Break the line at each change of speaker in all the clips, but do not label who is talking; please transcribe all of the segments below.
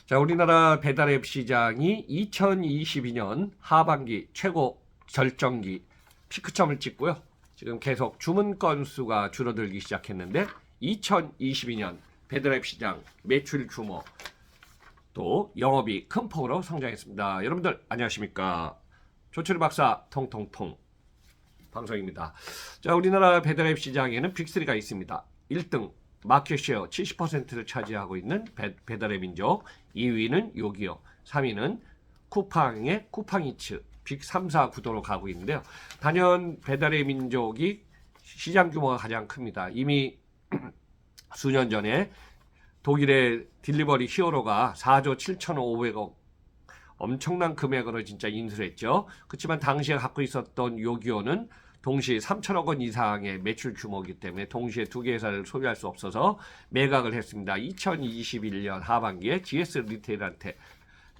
자, 우리나라 배달앱 시장이 2022년 하반기 최고 절정기 피크점을 찍고요. 지금 계속 주문 건수가 줄어들기 시작했는데 2022년 배달앱 시장 매출 규모 또 영업이 큰 폭으로 성장했습니다. 여러분들 안녕하십니까? 조철희 박사 통통통 방송입니다. 자, 우리나라 배달앱 시장에는 빅3가 있습니다. 1등 마켓쉐어 70%를 차지하고 있는 배달의 민족, 2위는 요기요, 3위는 쿠팡의 쿠팡이츠, 빅 3, 4 구도로 가고 있는데요. 단연 배달의 민족이 시장 규모가 가장 큽니다. 이미 수년 전에 독일의 딜리버리 히어로가 4조 7,500억 엄청난 금액으로 진짜 인수를 했죠. 그렇지만 당시에 갖고 있었던 요기요는 동시에 3천억 원 이상의 매출 규모이기 때문에 동시에 두 개 회사를 소유할 수 없어서 매각을 했습니다. 2021년 하반기에 GS 리테일한테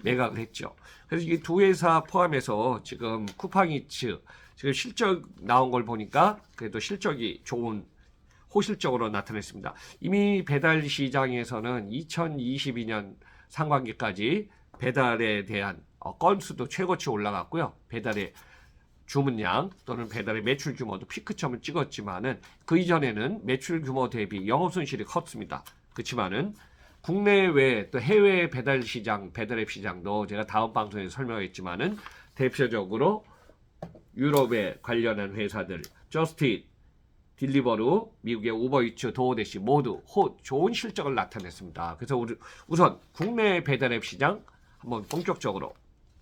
매각을 했죠. 그래서 이 두 회사 포함해서 지금 쿠팡이츠 지금 실적 나온 걸 보니까 그래도 실적이 좋은 호실적으로 나타냈습니다. 이미 배달 시장에서는 2022년 상반기까지 배달에 대한 건수도 최고치 올라갔고요. 배달의 주문량 또는 배달의 매출 규모도 피크점을 찍었지만은 그 이전에는 매출 규모 대비 영업 손실이 컸습니다. 그렇지만은 국내외 또 해외 배달 시장, 배달앱 시장도 제가 다음 방송에서 설명했지만은 대표적으로 유럽에 관련한 회사들, 저스트잇, 딜리버루, 미국의 우버이츠, 도어대시 모두 좋은 실적을 나타냈습니다. 그래서 우선 국내 배달앱 시장 한번 본격적으로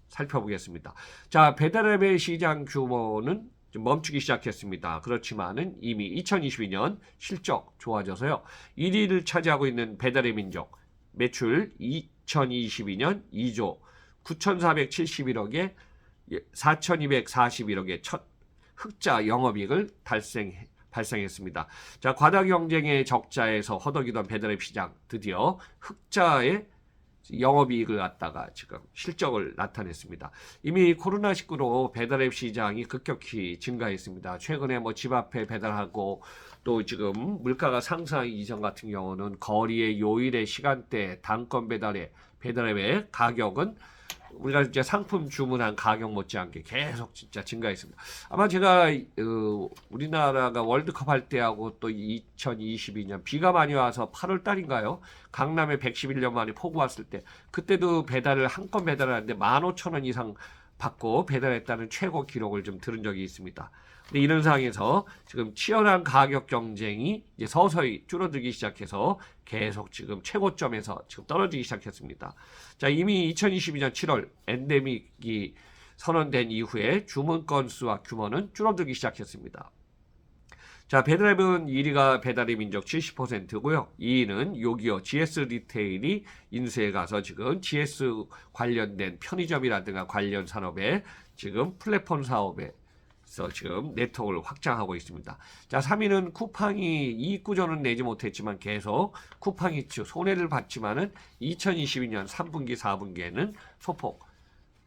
살펴보겠습니다. 자, 배달앱의 시장 규모는 좀 멈추기 시작했습니다. 그렇지만은 이미 2022년 실적 좋아져서요. 1위를 차지하고 있는 배달의 민족 매출 2022년 2조 9,471억에 4,241억의 첫 흑자 영업이익을 발생했습니다. 자, 과다 경쟁의 적자에서 허덕이던 배달앱 시장 드디어 흑자의 영업이익을 갖다가 지금 실적을 나타냈습니다. 이미 코로나19로 배달앱 시장이 급격히 증가했습니다. 최근에 뭐 집 앞에 배달하고 또 지금 물가가 상승하기 이전 같은 경우는 거리의 요일의 시간대 단건 배달앱의 가격은 우리가 이제 상품 주문한 가격 못지않게 계속 진짜 증가했습니다. 아마 제가 우리나라가 월드컵 할 때하고 또 2022년 비가 많이 와서 8월 달인가요? 강남에 111년 만에 폭우 왔을 때 그때도 배달을 한 건 배달을 하는데 15,000원 이상 받고 배달했다는 최고 기록을 좀 들은 적이 있습니다. 근데 이런 상황에서 지금 치열한 가격 경쟁이 이제 서서히 줄어들기 시작해서 계속 지금 최고점에서 지금 떨어지기 시작했습니다. 자, 이미 2022년 7월 엔데믹이 선언된 이후에 주문 건수와 규모는 줄어들기 시작했습니다. 자, 배달앱은 1위가 배달의 민족 70%고요. 2위는 요기요, GS 리테일이 인수해 가서 지금 GS 관련된 편의점이라든가 관련 산업에 지금 플랫폼 사업에 지금 네트워크를 확장하고 있습니다. 자, 3위는 쿠팡이 이익 구조는 내지 못했지만 계속 쿠팡이츠 손해를 봤지만은 2022년 3분기, 4분기에는 소폭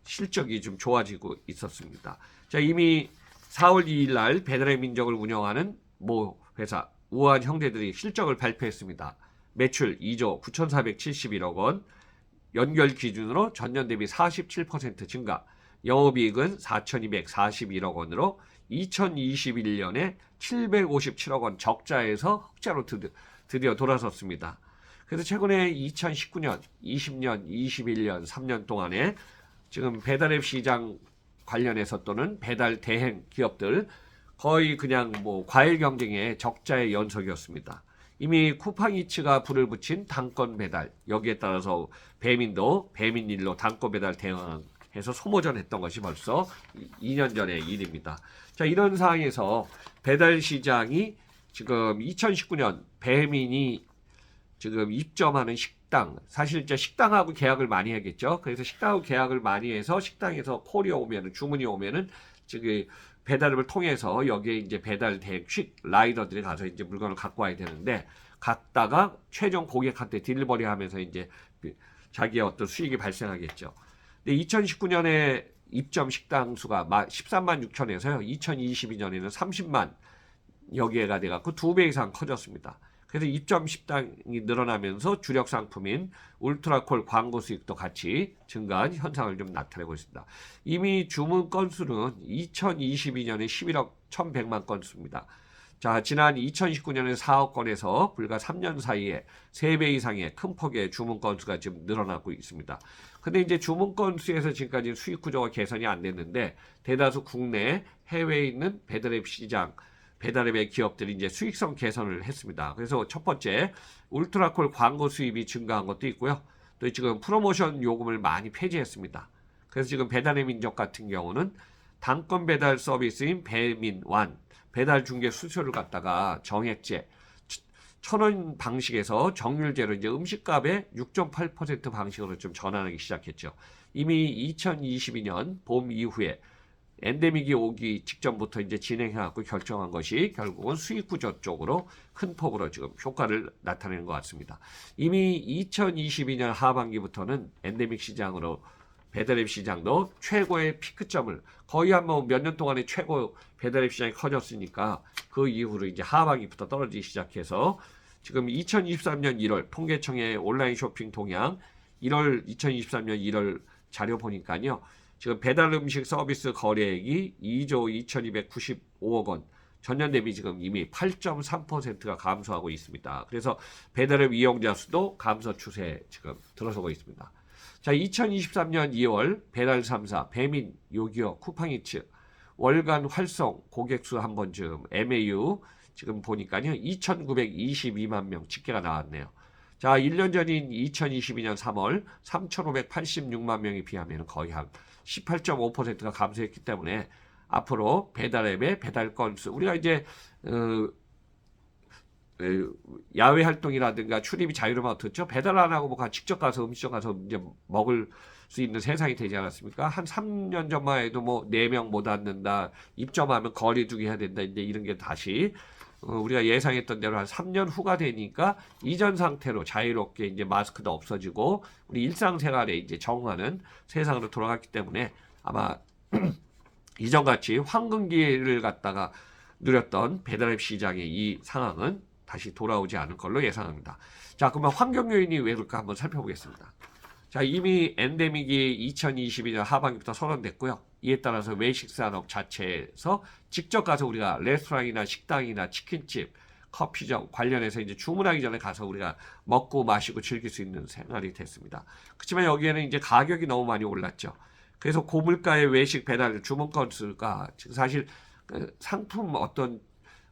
실적이 좀 좋아지고 있었습니다. 자, 이미 4월 2일 날 배달의 민족을 운영하는 모 회사 우한 형제들이 실적을 발표했습니다. 매출 2조 9,471억 원, 연결 기준으로 전년 대비 47% 증가, 영업이익은 4,241억 원으로 2021년에 757억 원 적자에서 흑자로 드디어 돌아섰습니다. 그래서 최근에 2019년, 20년, 21년, 3년 동안에 지금 배달앱 시장 관련해서 또는 배달 대행 기업들 거의 그냥 뭐 과일 경쟁의 적자의 연속이었습니다. 이미 쿠팡이츠가 불을 붙인 단건 배달, 여기에 따라서 배민도 배민일로 단건 배달 대응해서 소모전했던 것이 벌써 2년 전의 일입니다. 자, 이런 상황에서 배달 시장이 지금 2019년 배민이 지금 입점하는 식당, 사실 이제 식당하고 계약을 많이 하겠죠. 그래서 식당하고 계약을 많이 해서 식당에서 콜이 오면은 주문이 오면은 지금 배달을 통해서 여기에 이제 배달 대행 라이더들이 가서 이제 물건을 갖고 와야 되는데 갔다가 최종 고객한테 딜리버리 하면서 이제 자기의 어떤 수익이 발생하겠죠. 근데 2019년에 입점 식당 수가 13만 6천에서요. 2022년에는 30만 여기에가 돼갖고 2배 이상 커졌습니다. 그래서 입점 식당이 늘어나면서 주력 상품인 울트라콜 광고 수익도 같이 증가한 현상을 좀 나타내고 있습니다. 이미 주문 건수는 2022년에 11억 1,100만 건수입니다. 자, 지난 2019년에 4억 건에서 불과 3년 사이에 3배 이상의 큰 폭의 주문 건수가 지금 늘어나고 있습니다. 근데 이제 주문 건수에서 지금까지 수익 구조가 개선이 안 됐는데 대다수 국내, 해외에 있는 배달앱 시장, 배달앱의 기업들이 이제 수익성 개선을 했습니다. 그래서 첫 번째, 울트라콜 광고 수입이 증가한 것도 있고요. 또 지금 프로모션 요금을 많이 폐지했습니다. 그래서 지금 배달의 민족 같은 경우는 단건 배달 서비스인 배민완, 배달 중개 수수료를 갖다가 정액제 1,000원 방식에서 정률제로 이제 음식값의 6.8% 방식으로 좀 전환하기 시작했죠. 이미 2022년 봄 이후에 엔데믹이 오기 직전부터 이제 진행해갖고 결정한 것이 결국은 수익 구조 쪽으로 큰 폭으로 지금 효과를 나타내는 것 같습니다. 이미 2022년 하반기부터는 엔데믹 시장으로 배달앱 시장도 최고의 피크점을 거의 한 몇 년 동안에 최고 배달앱 시장이 커졌으니까 그 이후로 이제 하반기부터 떨어지기 시작해서 지금 2023년 1월 통계청의 온라인 쇼핑 동향 2023년 1월 자료 보니까요. 지금 배달 음식 서비스 거래액이 2조 2,295억 원, 전년 대비 지금 이미 8.3%가 감소하고 있습니다. 그래서 배달앱 이용자 수도 감소 추세에 지금 들어서고 있습니다. 자, 2023년 2월 배달 3사, 배민, 요기요, 쿠팡이츠, 월간 활성 고객수 한번 지금 MAU 지금 보니까요. 2,922만 명 집계가 나왔네요. 자, 1년 전인 2022년 3월 3,586만 명에 비하면 거의 한 18.5%가 감소했기 때문에 앞으로 배달앱의 배달 건수, 우리가 이제 야외 활동이라든가 출입이 자유로우면 어떻죠? 배달 안 하고 뭐 직접 가서 음식점 가서 이제 먹을 수 있는 세상이 되지 않았습니까? 한 3년 전만 해도 뭐 4명 못 앉는다, 입점하면 거리 두기 해야 된다, 이제 이런 게 다시 우리가 예상했던 대로 한 3년 후가 되니까 이전 상태로 자유롭게 이제 마스크도 없어지고 우리 일상생활에 이제 적응하는 세상으로 돌아갔기 때문에 아마 이전같이 황금기를 갖다가 누렸던 배달앱 시장의 이 상황은 다시 돌아오지 않을 걸로 예상합니다. 자, 그러면 환경 요인이 왜 그럴까 한번 살펴보겠습니다. 자, 이미 엔데믹이 2022년 하반기부터 선언됐고요. 이에 따라서 외식 산업 자체에서 직접 가서 우리가 레스토랑이나 식당이나 치킨집, 커피점 관련해서 이제 주문하기 전에 가서 우리가 먹고 마시고 즐길 수 있는 생활이 됐습니다. 그렇지만 여기에는 이제 가격이 너무 많이 올랐죠. 그래서 고물가의 외식 배달 주문 건수가 사실 상품 어떤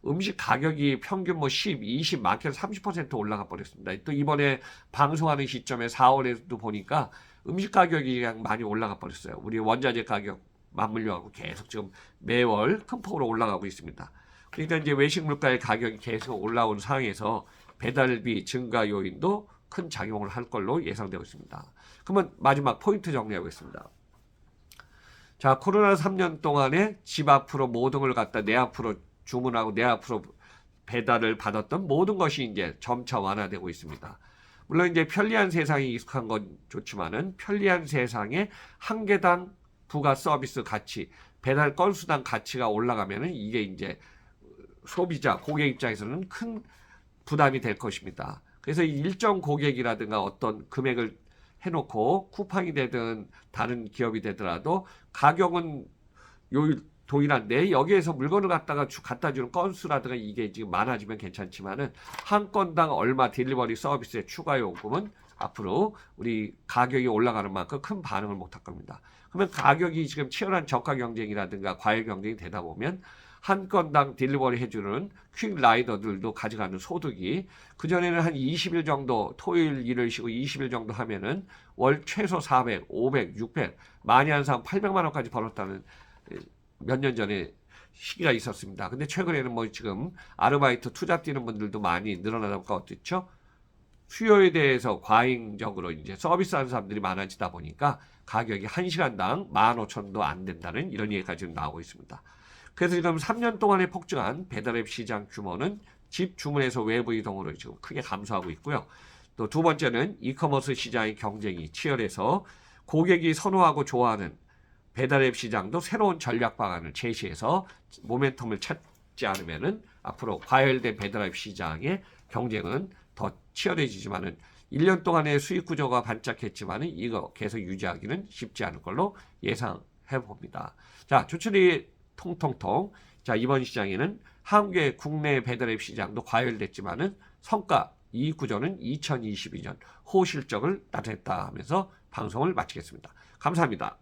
음식 가격이 평균 뭐 10, 20, 많게는 30% 올라가 버렸습니다. 또 이번에 방송하는 시점에 4월에도 보니까 음식 가격이 그냥 많이 올라가 버렸어요. 우리 원자재 가격 맞물려가고 계속 지금 매월 큰 폭으로 올라가고 있습니다. 그러니까 이제 외식 물가의 가격이 계속 올라온 상황에서 배달비 증가 요인도 큰 작용을 할 걸로 예상되고 있습니다. 그러면 마지막 포인트 정리하겠습니다. 자, 코로나 3년 동안에 집 앞으로 모든 걸 갖다 내 앞으로 주문하고 내 앞으로 배달을 받았던 모든 것이 이제 점차 완화되고 있습니다. 물론 이제 편리한 세상이 익숙한 건 좋지만은 편리한 세상에 한 개당 부가 서비스 가치, 배달 건수당 가치가 올라가면은 이게 이제 소비자, 고객 입장에서는 큰 부담이 될 것입니다. 그래서 일정 고객이라든가 어떤 금액을 해놓고 쿠팡이 되든 다른 기업이 되더라도 가격은 동일한데 여기에서 물건을 갖다 주는 건수라든가 이게 지금 많아지면 괜찮지만은 한 건당 얼마 딜리버리 서비스의 추가 요금은 앞으로 우리 가격이 올라가는 만큼 큰 반응을 못 할 겁니다. 그러면 가격이 지금 치열한 저가 경쟁이라든가 과열 경쟁이 되다 보면 한 건당 딜리버리 해주는 퀵 라이더들도 가져가는 소득이 그전에는 한 20일 정도 토요일 일을 쉬고 20일 정도 하면은 월 최소 400, 500, 600 많이 한 사람 800만 원까지 벌었다는 몇 년 전에 시기가 있었습니다. 근데 최근에는 뭐 지금 아르바이트 투잡 뛰는 분들도 많이 늘어나니까 어떻죠? 수요에 대해서 과잉적으로 이제 서비스하는 사람들이 많아지다 보니까 가격이 1시간당 15,000원도 안 된다는 이런 얘기가 지금 나오고 있습니다. 그래서 지금 3년 동안에 폭증한 배달앱 시장 규모는 집 주문에서 외부 이동으로 지금 크게 감소하고 있고요. 또 두 번째는 이커머스 시장의 경쟁이 치열해서 고객이 선호하고 좋아하는 배달앱 시장도 새로운 전략 방안을 제시해서 모멘텀을 찾지 않으면은 앞으로 과열된 배달앱 시장에 경쟁은 더 치열해지지만은 1년 동안의 수익 구조가 반짝했지만은 이거 계속 유지하기는 쉽지 않을 걸로 예상해 봅니다. 자, 조철이 통통통. 자, 이번 시장에는 한국의 국내 배달앱 시장도 과열됐지만은 성과 이익 구조는 2022년 호실적을 나타냈다 하면서 방송을 마치겠습니다. 감사합니다.